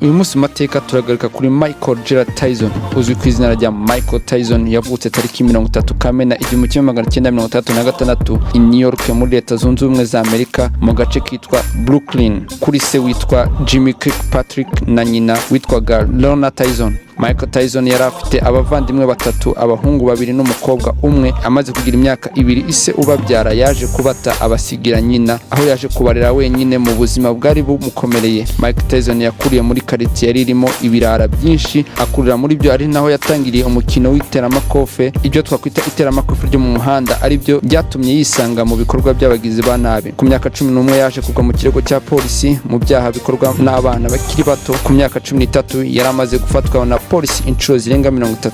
Uyu munsi mateka turagaruka kuri Michael Gerard Tyson uzwi ku izina rya Michael Tyson. Yavutse tariki 30 Kamena 1936 i New York muri Leta Zunze Ubumwe za Amerika mu gace kitwa Brooklyn, kuri se witwa Jimmy Kirkpatrick na nyina witwaga Lorna Tyson. Michael Tyson yari afite abavandimwe batatu, abahungu babiri n'umukobwa umwe. Amaze kugira imyaka 2 ise ubabyara yaje kubata abasigira nyina, aho yaje kubarera wenyine mu buzima bwari bumukomereye. Michael Tyson yakuriye muri quartier yari irimo ibirara byinshi, akurira muri byo ari naho yatangiriye umukino w'iteramakofe, ibyo twakwita iteramakofe ryo mu muhanda, ari byo byatumye yisanga mu bikorwa by'abagizi ba nabi. Ku myaka 11 yaje kugwa mu kirego cya polisi mu byaha bikorwa n'abana bakiri bato. Ku myaka 13 yari amaze gufatwa na polisi inshuro zirenga 30.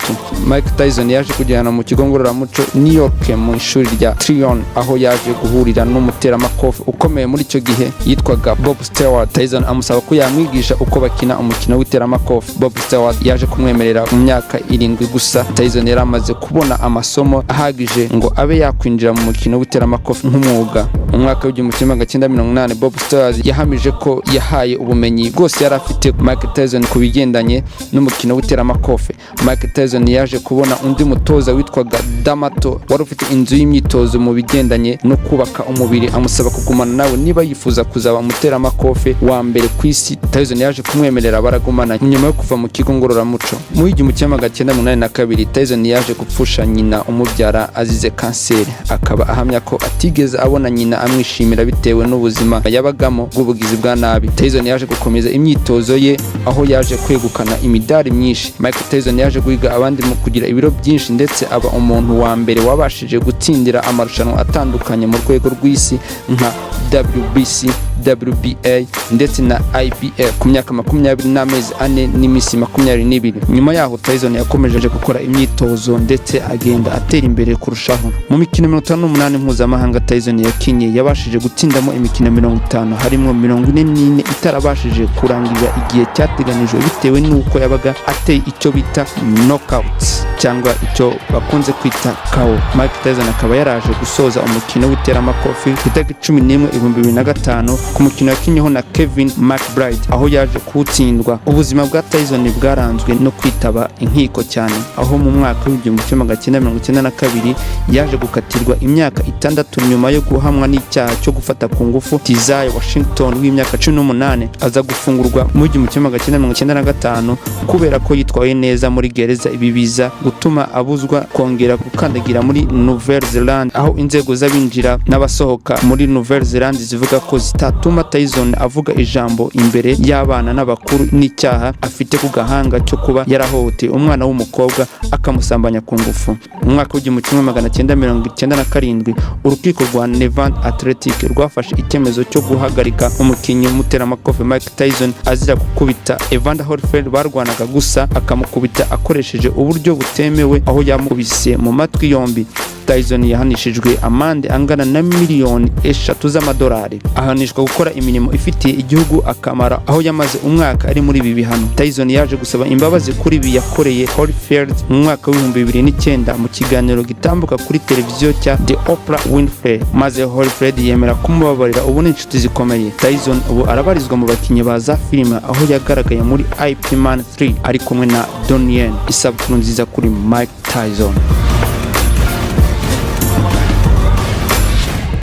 Mike Tyson yaje kujyana mu kigo ngororamuco New York mu ishuri rya Tryon, aho yaje guhurira n'umuteramakofe ukomeye muri icyo gihe yitwaga Bob Stewart. Tyson amusaba ko yamwigisha uko bakina umukino w'iteramakofe. Bob Stewart yaje kumwemerera mu myaka 7 gusa. Tyson yari amaze kubona amasomo ahagije ngo abe yakwinjira mu mukino w'iteramakofe nk'umwuga. Mu mwaka w'1980 Bob Stewart yahamije ko yahaye ubumenyi bwose yari afite Mike Tyson ku bigendanye n'umukino w'iteramakofe. Mike Tyson yaje kubona undi mutoza witwaga D'Amato wari ufite inzu y'imyitozo mu bigendanye no kubaka umubiri, amusaba kugumana nawe niba yifuza kuzaba umuteramakofe wa mbere ku isi. Tyson yaje kumwemerera baragumana nyuma yo kuva mu kigo ngororamuco. Mu 1982 Tyson yaje gupfusha nyina umubyara azize kanseri, akaba ahamya ko atigeze abona nyina amwishimira bitewe n'ubuzima yabagamo bw'ubugizi bwa nabi. Tyson yaje gukomeza imyitozo ye aho yaje kwegukana imidari myinshi. Michael Tyson yaje guhiga abandi mu kugira ibiro byinshi, ndetse aba umuntu wa mbere wabashije gutsindira amarushanwa atandukanye mu rwego rw'isi nka WBC, WBA ndetse na IBF ku myaka 24 n'iminsi 22. Nyuma yaho Tyson yakomeje gukora imyitozo ndetse agenda atera imbere kurushaho. Mu mikino 58 mpuzamahanga Tyson yakinye yabashije gutsindamo imikino 50, harimo 44 itarabashije kurangira igihe cyateganijwe bitewe n'uko yabaga ateye icyo bita knockouts cyangwa icyo bakunze kwita KO. Mike Tyson akaba yaraje gusoza umukino w'iteramakofe ku itariki 11/2005 ku mukino yakinyeho na Kevin McBride, aho yaje kuwutsindwa. Ubuzima bwa Tyson bwaranzwe no kwitaba inkiko cyane, aho mu mwaka w'1992 yaje gukatirwa imyaka 6 nyuma yo guhamwa n'icyaha cyo gufata ku ngufu Tizay Washington w'imyaka 18. Aza gufungurwa mu 1995 kubera ko yitwaye neza muri gereza. Ibi biza gutuma abuzwa kongera gukandagira muri Nouvelle-Zélande, aho inzego z'abinjira n'abasohoka muri Nouvelle-Zélande zivuga ko zitatuma Tyson avuga ijambo imbere y'abana n'abakuru n'icyaha afite ku gahanga cyo kuba yarahohoteye umwana w'umukobwa akamusambanya ku ngufu. Mu mwaka w'1997 urukiko rwa Nevada Athletic rwafashe icyemezo cyo guhagarika umukinnyi w'umuteramakofe Mike Tyson azira gukubita Evander Holyfield barwanaga, gusa akamukubita akoresheje uburyo butemewe, aho yamukubise mu matwi yombi. Tyson yahanishijwe amande angana na miliyoni 3 z'amadolari. Ahanishwa gukora imirimo ifitiye igihugu akamara, aho yamaze umwaka ari muri ibi bihano. Tyson yaje gusaba imbabazi kuri ibi yakoreye Holyfield mu mwaka w'2009 mu kiganiro gitambuka kuri televiziyo cya The Oprah Winfrey, maze Holyfield yemera kumubabarira. Ubu ni inshuti zikomeye. Tyson ubu arabarizwa mu bakinnyi ba za filime, aho yagaragaye muri Ip Man 3 ari kumwe na Donnie Yen. Isabukuru nziza kuri Mike Tyson.